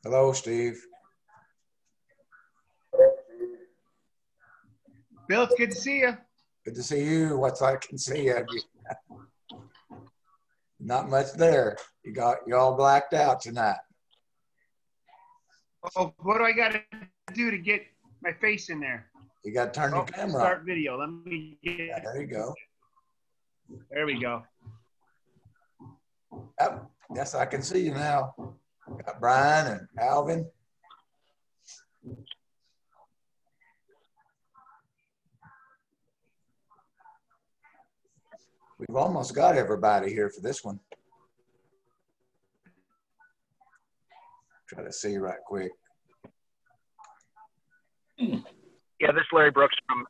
Hello, Steve. Bill, it's good to see you. Good to see you. What's I can see of you? Not much there. You all blacked out tonight. Oh, what do I got to do to get my face in there? You got to turn your camera Start on. video. Let me get. Yeah, there you go. There we go. Yep. Yes, I can see you now. Got Brian and Alvin. We've almost got everybody here for this one. Try to see right quick. Yeah, this is Larry Brooks from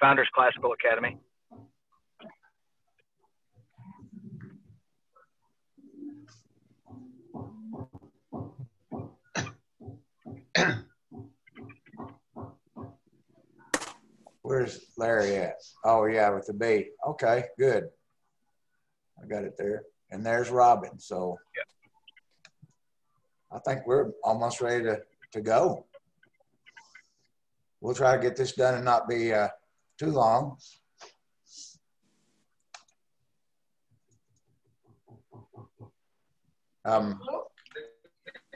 Founders Classical Academy. Where's Larry at? Oh, yeah, with the B. Okay, good. I got it there. And there's Robin. So yep. I think we're almost ready to go. We'll try to get this done and not be too long.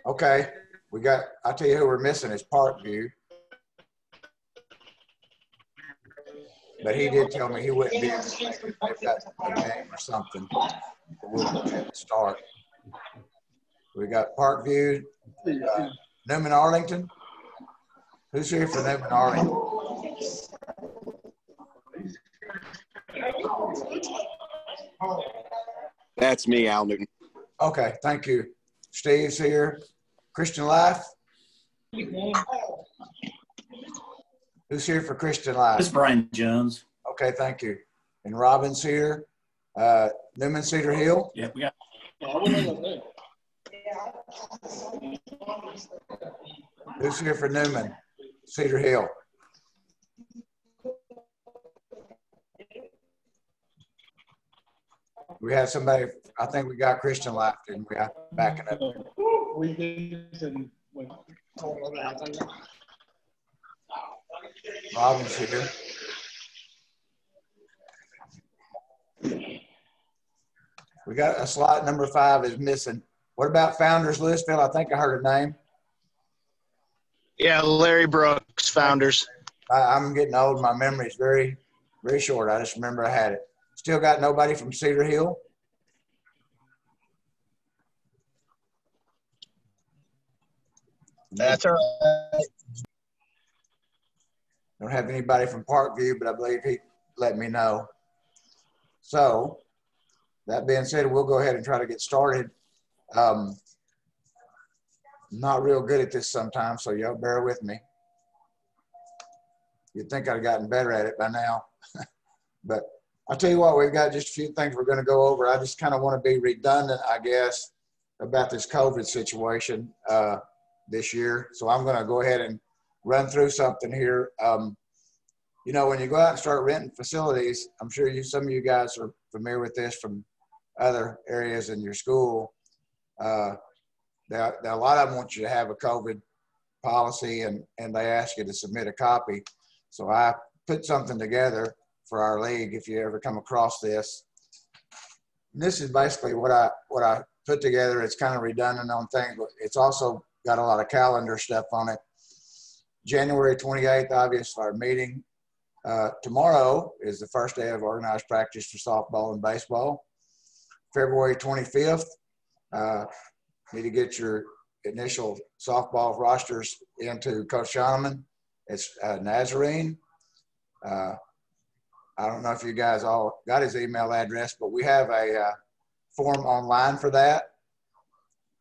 Okay, I'll tell you who we're missing is Parkview. But he did tell me he wouldn't be able to make it. They've got a game or something. We'll go ahead and start. We got Parkview, Newman Arlington. Who's here for Newman Arlington? That's me, Al Newton. Okay, thank you. Steve's here. Christian Life. Who's here for Christian Life? It's Brian Jones. Okay, thank you. And Robin's here. Newman Cedar Hill. Yeah, we got. Who's here for Newman Cedar Hill? We have somebody. I think we got Christian Life, and we are backing up. Robin's here. We got a slot number 5 is missing. What about Founders Louisville? I think I heard a name. Yeah, Larry Brooks, Founders. I'm getting old. My memory is very, very short. I just remember I had it. Still got nobody from Cedar Hill? That's all right. Don't have anybody from Parkview, but I believe he let me know. So that being said, we'll go ahead and try to get started. Not real good at this sometimes, so y'all bear with me. You'd think I'd have gotten better at it by now. But I'll tell you what, we've got just a few things we're going to go over. I just kind of want to be redundant, I guess, about this COVID situation this year. So I'm going to go ahead and run through something here. You know, when you go out and start renting facilities, I'm sure some of you guys are familiar with this from other areas in your school. A lot of them want you to have a COVID policy, and they ask you to submit a copy. So I put something together for our league if you ever come across this. And this is basically what I put together. It's kind of redundant on things, but it's also got a lot of calendar stuff on it. January 28th, obviously, our meeting. Tomorrow is the first day of organized practice for softball and baseball. February 25th, need to get your initial softball rosters into Coach Shoneman. It's Nazarene. I don't know if you guys all got his email address, but we have a form online for that.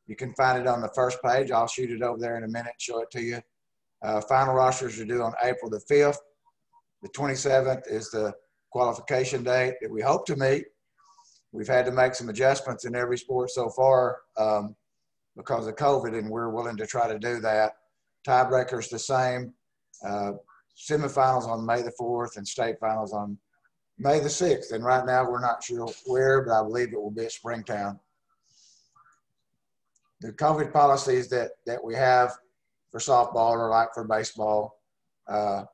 You can find it on the first page. I'll shoot it over there in a minute and show it to you. Final rosters are due on April the 5th. The 27th is the qualification date that we hope to meet. We've had to make some adjustments in every sport so far because of COVID, and we're willing to try to do that. Tiebreaker's the same. Semifinals on May the 4th and state finals on May the 6th. And right now we're not sure where, but I believe it will be at Springtown. the COVID policies that we have for softball are like for baseball. And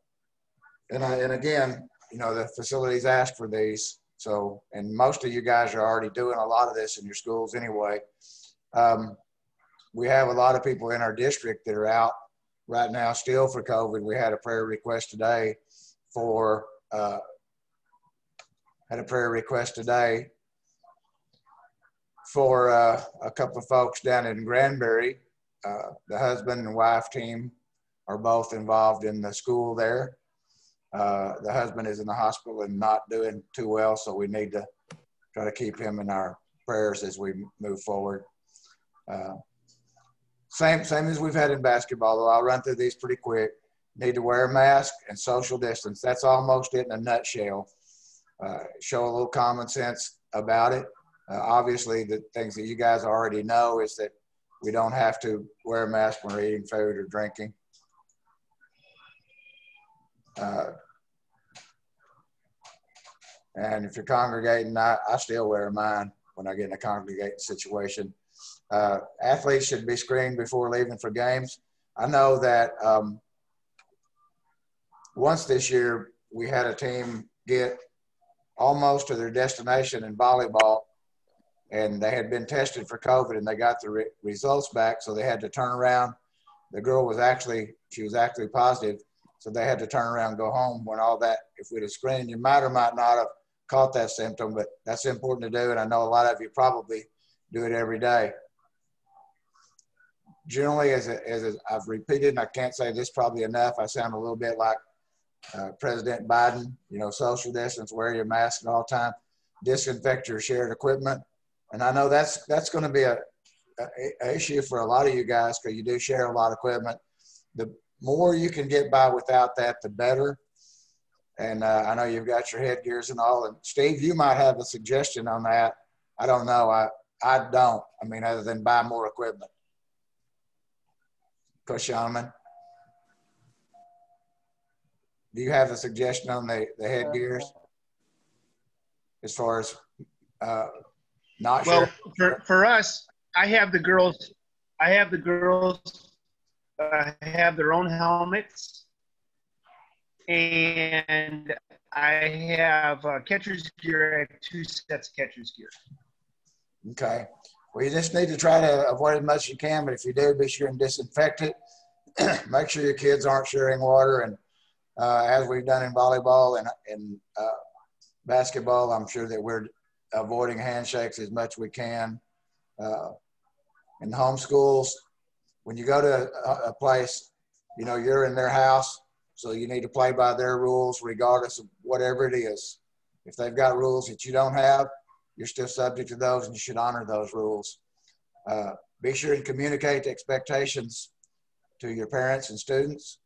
again, you know, the facilities ask for these. So, and most of you guys are already doing a lot of this in your schools anyway. We have a lot of people in our district that are out right now still for COVID. We had a prayer request today for, a couple of folks down in Granbury. The husband and wife team are both involved in the school there. The husband is in the hospital and not doing too well, so we need to try to keep him in our prayers as we move forward. Same as we've had in basketball, though. I'll run through these pretty quick. Need to wear a mask and social distance. That's almost it in a nutshell. Show a little common sense about it. Obviously, the things that you guys already know is that we don't have to wear a mask when we're eating food or drinking. And if you're congregating, I still wear mine when I get in a congregating situation. Athletes should be screened before leaving for games. I know that once this year we had a team get almost to their destination in volleyball, and they had been tested for COVID and they got the results back, so they had to turn around. The girl was actually positive, so they had to turn around and go home. When all that, if we'd have screened, you might or might not have caught that symptom, but that's important to do, and I know a lot of you probably do it every day. Generally, as I've repeated, and I can't say this probably enough, I sound a little bit like President Biden, you know, social distance, wear your mask at all time, disinfect your shared equipment. And I know that's going to be a issue for a lot of you guys because you do share a lot of equipment. The more you can get by without that, the better. And I know you've got your headgears and all. And Steve, you might have a suggestion on that. I don't know. I don't. I mean, other than buy more equipment. Push Shaman. Do you have a suggestion on the headgears as far as not Well, sure? for us, I have the girls have their own helmets, and I have catcher's gear. I have 2 sets of catcher's gear. Okay. Well, you just need to try to avoid as much as you can, but if you do, be sure and disinfect it. Make sure your kids aren't sharing water. And as we've done in volleyball and basketball, I'm sure that we're avoiding handshakes as much as we can. In homeschools, when you go to a place, you know, you're in their house, so you need to play by their rules regardless of whatever it is. If they've got rules that you don't have, you're still subject to those and you should honor those rules. Be sure to communicate the expectations to your parents and students.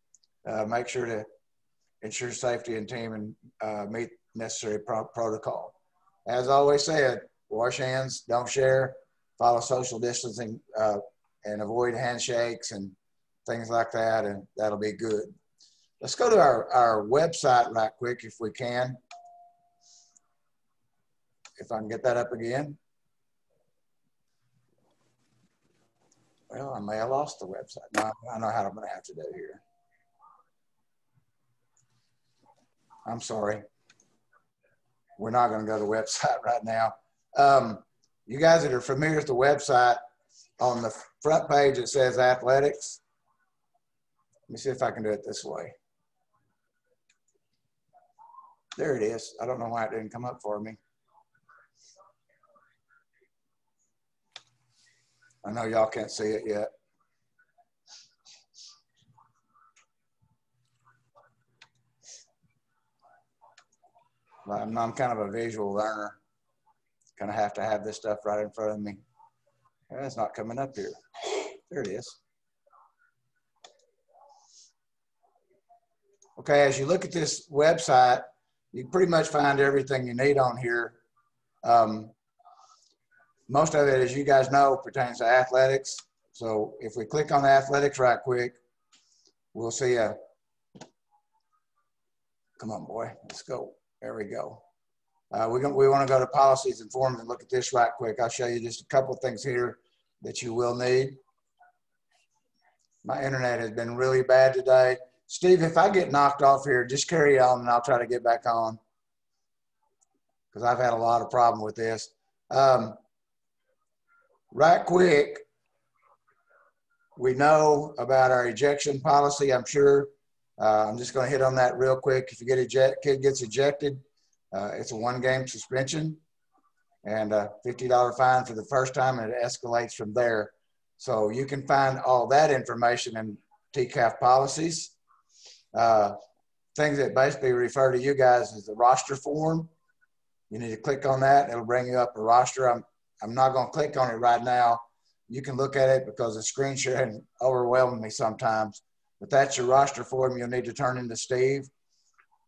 Make sure to ensure safety and team and meet necessary protocol. As always said, wash hands, don't share, follow social distancing, and avoid handshakes and things like that, and that'll be good. Let's go to our website right quick if we can. If I can get that up again. Well, I may have lost the website. No, I know how I'm going to have to do here. I'm sorry. We're not going to go to the website right now. You guys that are familiar with the website, on the front page it says athletics. Let me see if I can do it this way. There it is. I don't know why it didn't come up for me. I know y'all can't see it yet. I'm kind of a visual learner. Kind of have to have this stuff right in front of me. It's not coming up here. There it is. Okay, as you look at this website, you pretty much find everything you need on here. Most of it, as you guys know, pertains to athletics. So if we click on athletics right quick, we'll see a, come on, boy, let's go. There we go. We want to go to policies and forms and look at this right quick. I'll show you just a couple of things here that you will need. My internet has been really bad today. Steve, if I get knocked off here, just carry on and I'll try to get back on because I've had a lot of problem with this. Right quick, we know about our ejection policy, I'm sure. I'm just going to hit on that real quick. If you get kid gets ejected, it's a 1-game suspension and a $50 fine for the first time, and it escalates from there. So you can find all that information in TCAF policies. Things that basically refer to you guys as the roster form. You need to click on that. It'll bring you up a roster. I'm not going to click on it right now. You can look at it because the screen sharing overwhelms me sometimes. But that's your roster form you'll need to turn into Steve.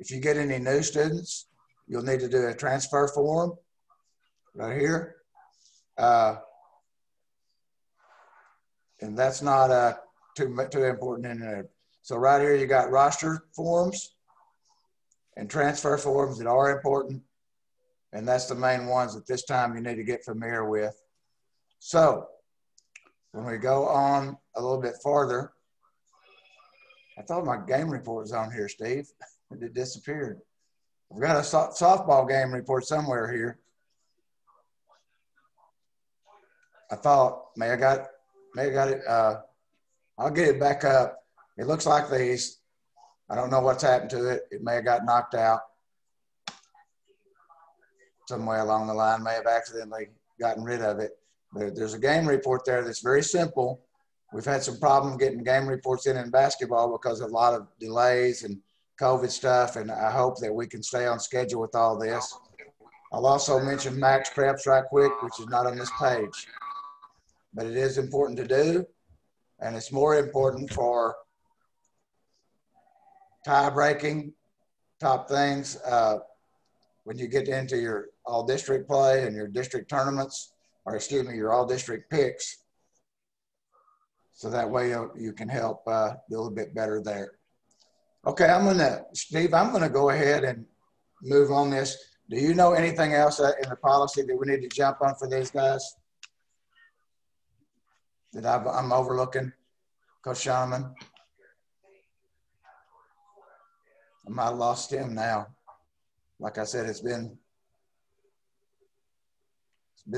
If you get any new students, you'll need to do a transfer form right here. And that's not too important in there. So right here, you got roster forms and transfer forms that are important. And that's the main ones at this time you need to get familiar with. So when we go on a little bit farther, I thought my game report was on here, Steve. It disappeared. We've got a softball game report somewhere here. I thought, may I got it. I'll get it back up. It looks like these. I don't know what's happened to it. It may have got knocked out somewhere along the line, may have accidentally gotten rid of it. But there's a game report there that's very simple. We've had some problem getting game reports in basketball because of a lot of delays and COVID stuff, and I hope that we can stay on schedule with all this. I'll also mention max preps right quick, which is not on this page. But it is important to do, and it's more important for tie-breaking top things when you get into your all-district play and your district tournaments, or excuse me, your all-district picks. So that way you can help do a little bit better there. Okay, Steve, I'm gonna go ahead and move on this. Do you know anything else in the policy that we need to jump on for these guys that I'm overlooking, Coach Schoeneman? I might have lost him now. Like I said, it's been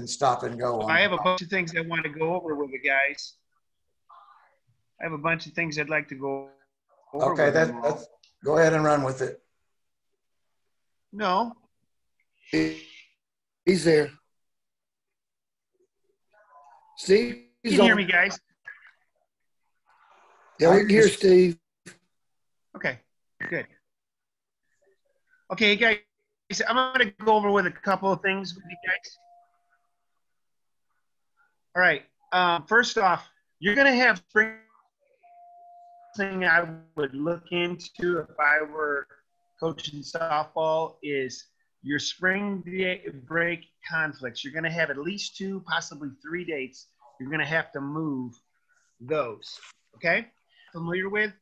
stop and go on. I have a bunch of things I want to go over with you guys. I have a bunch of things I'd like to go over. Okay, that's go ahead and run with it. No. He's there. Steve, You can hear me, guys? Yeah, we can hear Steve. Okay, good. Okay, guys, I'm going to go over with a couple of things with you guys. All right. First off, you're going to have spring. Thing I would look into if I were coaching softball is your spring break conflicts. You're going to have at least 2, possibly 3 dates. You're going to have to move those. Okay? Familiar with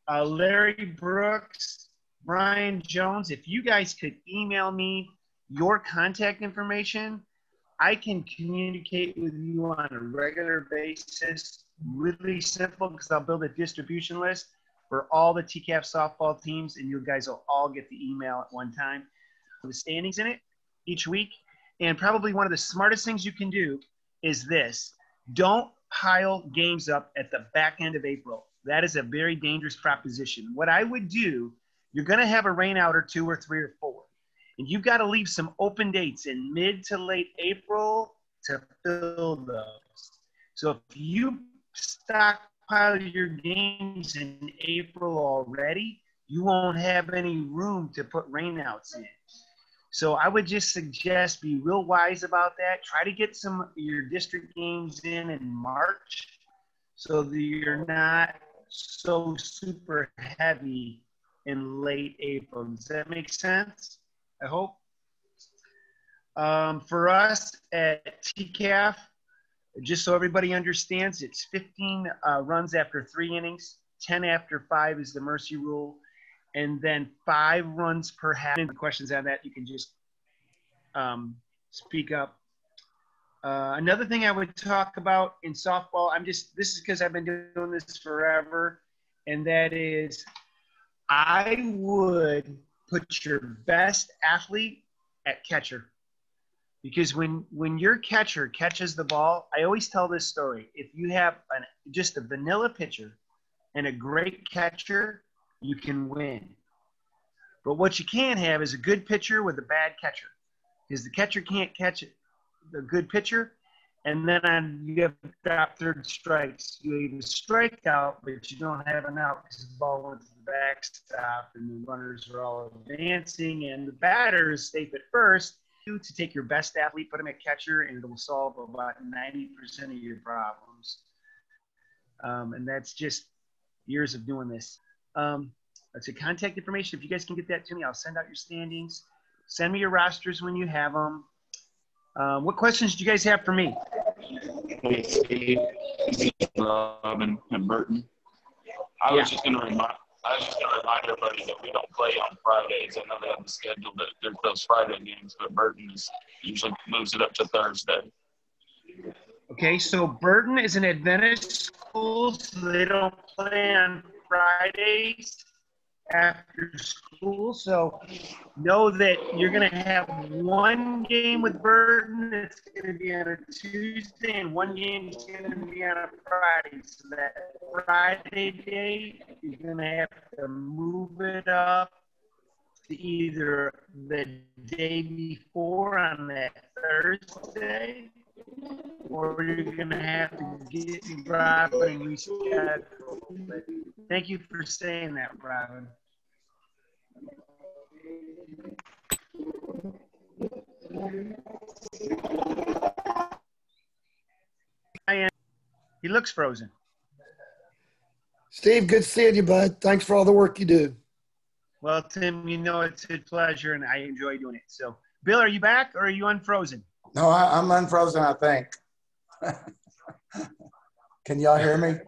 Larry Brooks, Brian Jones. If you guys could email me your contact information, I can communicate with you on a regular basis. Really simple, because I'll build a distribution list for all the TCAF softball teams, and you guys will all get the email at one time with the standings in it each week. And probably one of the smartest things you can do is this. Don't pile games up at the back end of April. That is a very dangerous proposition. What I would do, you're going to have a rain out or 2 or 3 or 4. And you've got to leave some open dates in mid to late April to fill those. So if you stockpile your games in April already, you won't have any room to put rainouts in. So I would just suggest be real wise about that. Try to get some of your district games in March so that you're not so super heavy in late April. Does that make sense? I hope. For us at TCAF, just so everybody understands, it's 15 runs after 3 innings, 10 after 5 is the mercy rule, and then 5 runs per half. Any questions on that, you can just speak up. Another thing I would talk about in softball, this is because I've been doing this forever, and that is I would put your best athlete at catcher. Because when your catcher catches the ball, I always tell this story. If you have just a vanilla pitcher and a great catcher, you can win. But what you can't have is a good pitcher with a bad catcher. Because the catcher can't catch the good pitcher, and then you have to drop third strikes. You even strike out, but you don't have an out because the ball went to the backstop, and the runners are all advancing, and the batter is safe at first. To take your best athlete, put him at catcher, and it will solve about 90% of your problems. And that's just years of doing this. That's a contact information. If you guys can get that to me, I'll send out your standings. Send me your rosters when you have them. What questions do you guys have for me? Hey, Steve, Robin, and Burton. I was just going to remind everybody that we don't play on Fridays. I know they have the schedule that there's those Friday games, but Burton usually moves it up to Thursday. Okay, so Burton is an Adventist school, so they don't play on Fridays after school. So know that you're going to have one game with Burton that's going to be on a Tuesday, and one game is going to be on a Friday. So that Friday day, you're going to have to move it up to either the day before on that Thursday, or you're going to have to get Robin and reschedule. But thank you for saying that, Robin. He looks frozen. Steve, good seeing you, bud. Thanks for all the work you do. Well, Tim, you know it's a pleasure, and I enjoy doing it. So, Bill, are you back, or are you unfrozen? No, I'm unfrozen, I think. Can y'all hear me?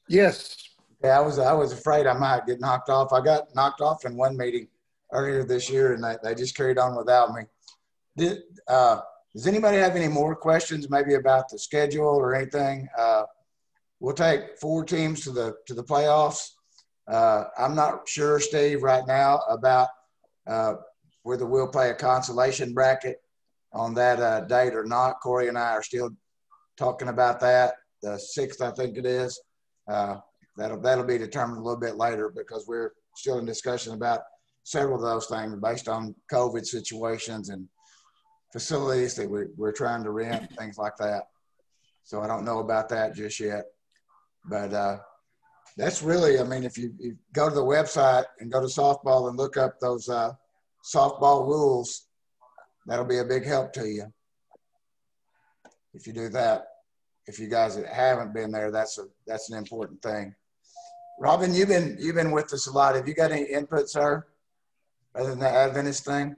Yes. Yeah, I was afraid I might get knocked off. I got knocked off in one meeting earlier this year, and they just carried on without me. Does anybody have any more questions, maybe about the schedule or anything? We'll take 4 teams to the playoffs. I'm not sure, Steve, right now about whether we'll play a consolation bracket on that date or not. Corey and I are still talking about that. The 6th, I think it is. That'll be determined a little bit later because we're still in discussion about several of those things based on COVID situations and facilities that we're trying to rent, things like that. So I don't know about that just yet. But that's really, I mean, if you go to the website and go to softball and look up those softball rules, that'll be a big help to you if you do that. If you guys haven't been there, that's an important thing. Robin, you've been with us a lot. Have you got any input, sir, other than the Adventist thing?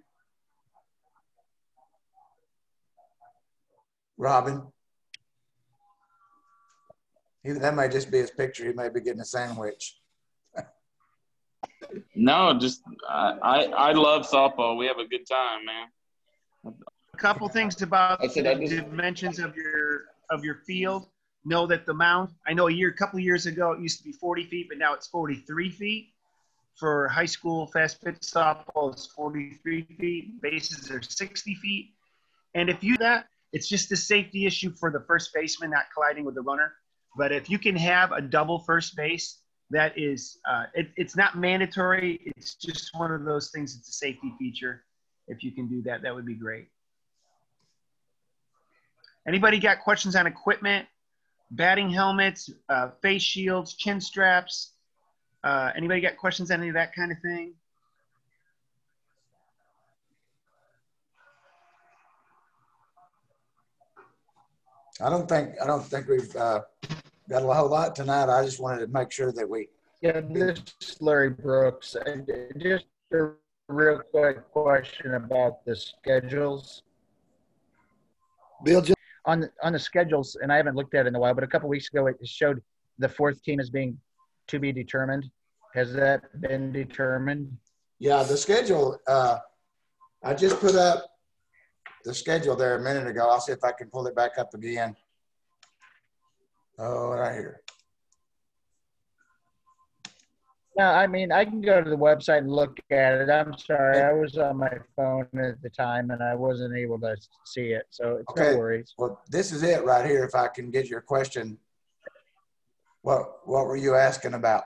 Robin? That may just be his picture. He may be getting a sandwich. No, just I love softball. We have a good time, man. A couple things about the dimensions of your field. Know that the mound, I know a couple of years ago, it used to be 40 feet, but now it's 43 feet. For high school fast pitch softball, it's 43 feet. Bases are 60 feet. And if you do that, it's just a safety issue for the first baseman not colliding with the runner. But if you can have a double first base, that is, it's not mandatory. It's just one of those things. It's a safety feature. If you can do that, that would be great. Anybody got questions on equipment, batting helmets, face shields, chin straps? Anybody got questions on any of that kind of thing? I don't think we've got a whole lot tonight. I just wanted to make sure that we. Yeah, this is Larry Brooks. And just a real quick question about the schedules. Bill, just On the schedules, and I haven't looked at it in a while, but a couple weeks ago it showed the 4th team as being to be determined. Has that been determined? Yeah, the schedule I just put up the schedule there a minute ago. I'll see if I can pull it back up again. Oh, right here. No, I mean, I can go to the website and look at it. I'm sorry. I was on my phone at the time and I wasn't able to see it. So it's no worries. Well, this is it right here. If I can get your question. What were you asking about,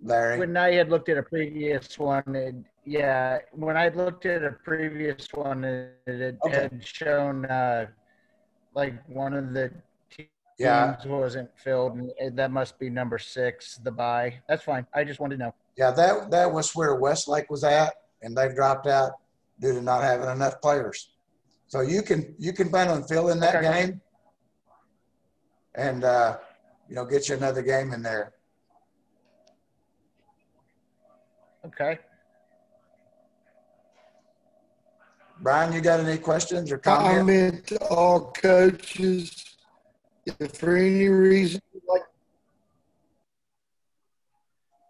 Larry? When I had looked at a previous one, when I looked at a previous one, it had shown like one of the teams wasn't filled, and that must be number 6, the bye. That's fine. I just wanted to know. Yeah, that was where Westlake was at, and they've dropped out due to not having enough players. So you can plan on filling that game, and get you another game in there. Okay. Brian, you got any questions or comments? Comment to all coaches. If for any reason,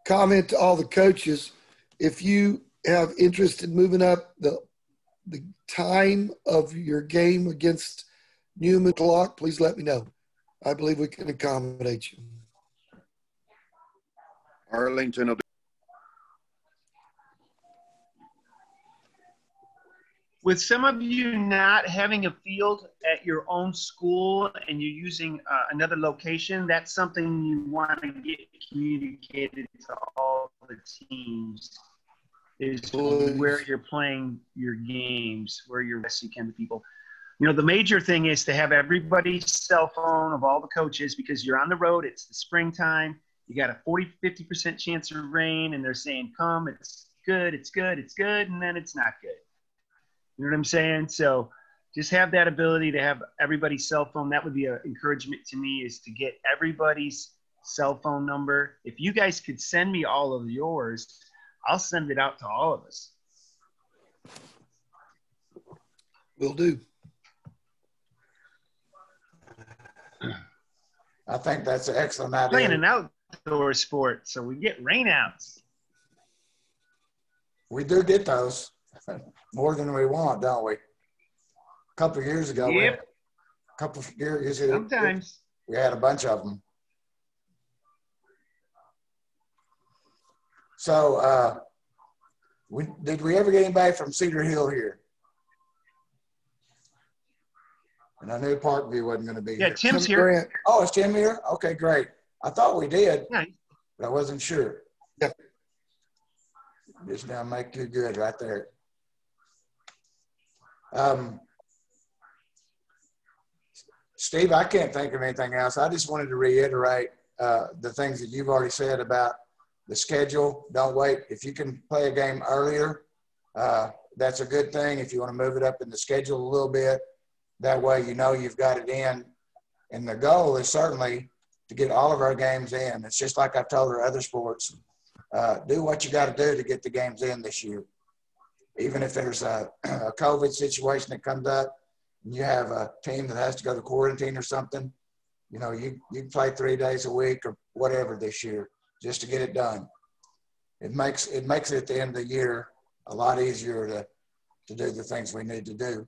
comment to all the coaches. If you have interest in moving up the time of your game against Newman Clock, please let me know. I believe we can accommodate you. Arlington will do. With some of you not having a field at your own school and you're using another location, that's something you want to get communicated to all the teams, is where you're playing your games, where you're resting the people. The major thing is to have everybody's cell phone of all the coaches, because you're on the road, it's the springtime, you got a 40-50% chance of rain, and they're saying, come, it's good, and then it's not good. You know what I'm saying? So just have that ability to have everybody's cell phone. That would be an encouragement to me, is to get everybody's cell phone number. If you guys could send me all of yours, I'll send it out to all of us. Will do. I think that's an excellent idea. Playing an outdoor sport, so we get rainouts. We do get those. More than we want, don't we? A couple of years ago, Sometimes we had a bunch of them. So, did we ever get anybody from Cedar Hill here? And I knew Parkview wasn't going to be here. Yeah, Tim's here. Oh, is Tim here? Okay, great. I thought we did, Nice. but I wasn't sure. Yep. Just now make you good right there. Steve, I can't think of anything else. I just wanted to reiterate the things that you've already said about the schedule. Don't wait. If you can play a game earlier, that's a good thing. If you want to move it up in the schedule a little bit, that way you've got it in. And the goal is certainly to get all of our games in. It's just like I've told our other sports. Do what you got to do to get the games in this year. Even if there's a COVID situation that comes up and you have a team that has to go to quarantine or something, you play 3 days a week or whatever this year just to get it done. It makes it at the end of the year a lot easier to do the things we need to do.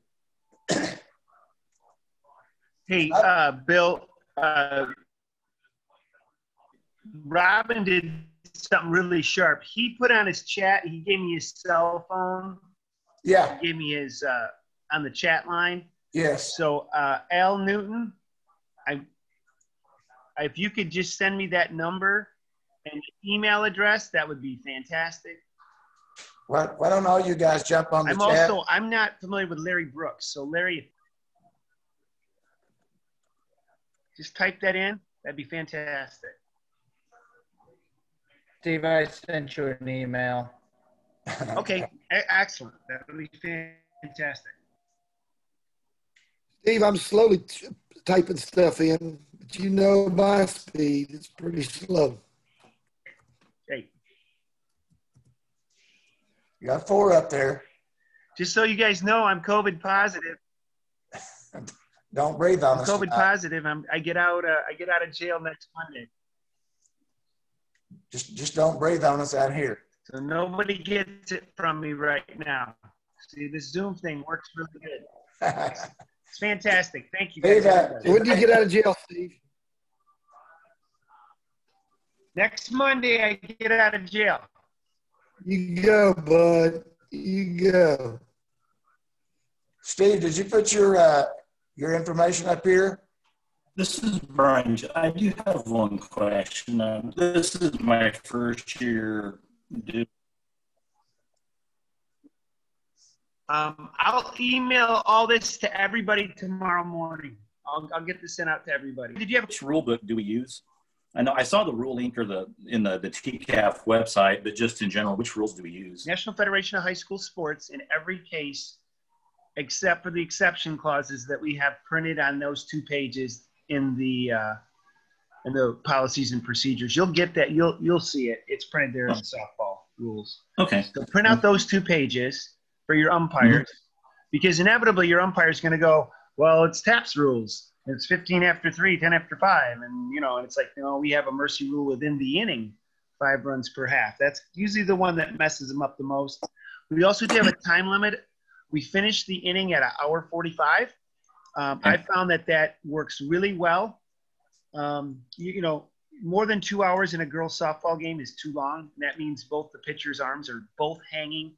Hey, Bill, Robin did something really sharp. He put on his chat, he gave me his cell phone. Yeah. He gave me his on the chat line. Yes. So Al Newton, if you could just send me that number and email address, that would be fantastic. Why don't all you guys jump on the chat? I'm not familiar with Larry Brooks. So Larry, just type that in. That'd be fantastic. Steve, I sent you an email. Okay, excellent. That would be fantastic. Steve, I'm slowly typing stuff in, but my speed, it's pretty slow. Hey. You got 4 up there. Just so you guys know, I'm COVID positive. Don't breathe on us. I'm COVID positive. I get out of jail next Monday. Just don't breathe on us out here. So nobody gets it from me right now. See, this Zoom thing works really good. It's fantastic. Thank you, guys. When do you get out of jail, Steve? Next Monday, I get out of jail. You go, bud. You go. Steve, did you put your information up here? This is Brian. I do have one question. This is my first year. I'll email all this to everybody tomorrow morning. I'll get this sent out to everybody. Did you have Which rule book do we use? I know I saw the rule link or in the TCAF website, but just in general, which rules do we use? National Federation of High School Sports in every case, except for the exception clauses that we have printed on those 2 pages in the policies and procedures. You'll get that. You'll see it. It's printed there in the softball rules. Okay. So print out those 2 pages for your umpires, because inevitably your umpire is going to go, well, it's TAPS rules. It's 15 after 3, 10 after 5. And, and it's like, we have a mercy rule within the inning, 5 runs per half. That's usually the one that messes them up the most. We also do have a time limit. We finish the inning at 1:45. I found that works really well. More than 2 hours in a girls' softball game is too long. And that means both the pitcher's arms are both hanging.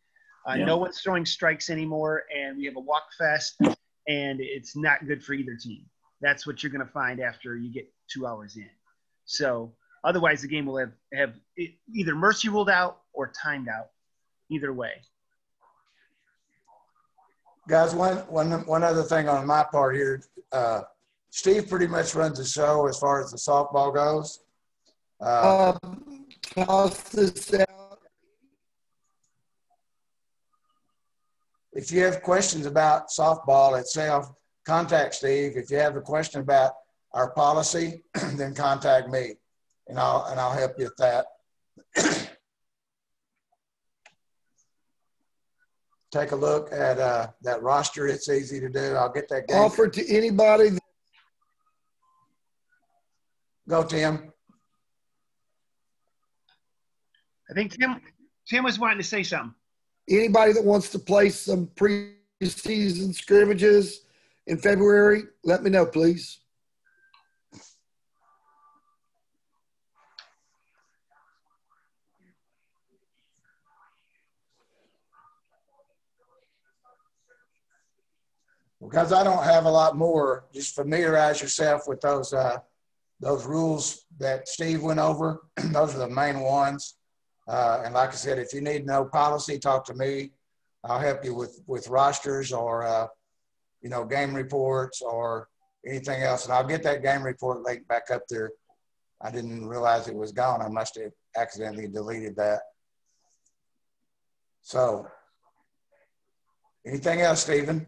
No one's throwing strikes anymore, and we have a walk fest, and it's not good for either team. That's what you're going to find after you get 2 hours in. So otherwise, the game will have either mercy ruled out or timed out, either way. Guys, one other thing on my part here. Steve pretty much runs the show as far as the softball goes. Toss this out. If you have questions about softball itself, contact Steve. If you have a question about our policy, then contact me, and I'll help you with that. Take a look at that roster. It's easy to do. I'll get that game. Offer to anybody. Go, Tim. I think Tim was wanting to say something. Anybody that wants to play some preseason scrimmages in February, let me know, please. Because I don't have a lot more, just familiarize yourself with those rules that Steve went over. Those are the main ones. And like I said, if you need no policy, talk to me. I'll help you with rosters or, game reports or anything else. And I'll get that game report link back up there. I didn't realize it was gone. I must have accidentally deleted that. So anything else, Stephen?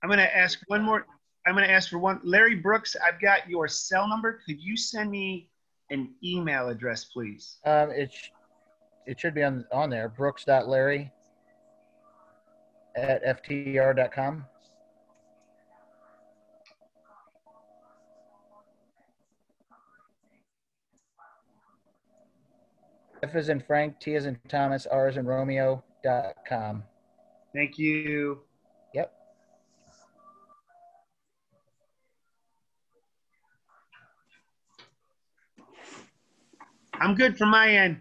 I'm going to ask one more. I'm going to ask for one. Larry Brooks, I've got your cell number. Could you send me an email address, please? It should be on there. brooks.larry@ftr.com. F as in Frank, T as in Thomas, R as in Romeo.com. Thank you. Yep. I'm good from my end.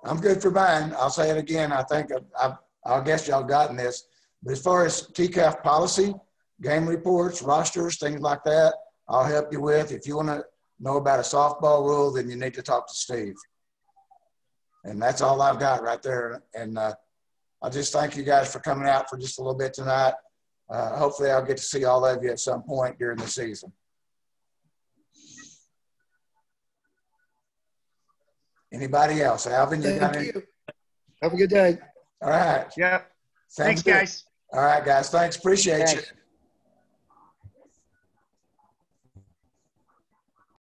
I'm good for mine. I'll say it again. I think I guess y'all gotten this. But as far as TCAF policy, game reports, rosters, things like that, I'll help you with. If you want to know about a softball rule, then you need to talk to Steve. And that's all I've got right there. And I just thank you guys for coming out for just a little bit tonight. Hopefully I'll get to see all of you at some point during the season. Anybody else? Alvin, you got any? Have a good day. All right. Yep. Sounds Thanks, good. guys. All right, guys. Thanks. Appreciate you.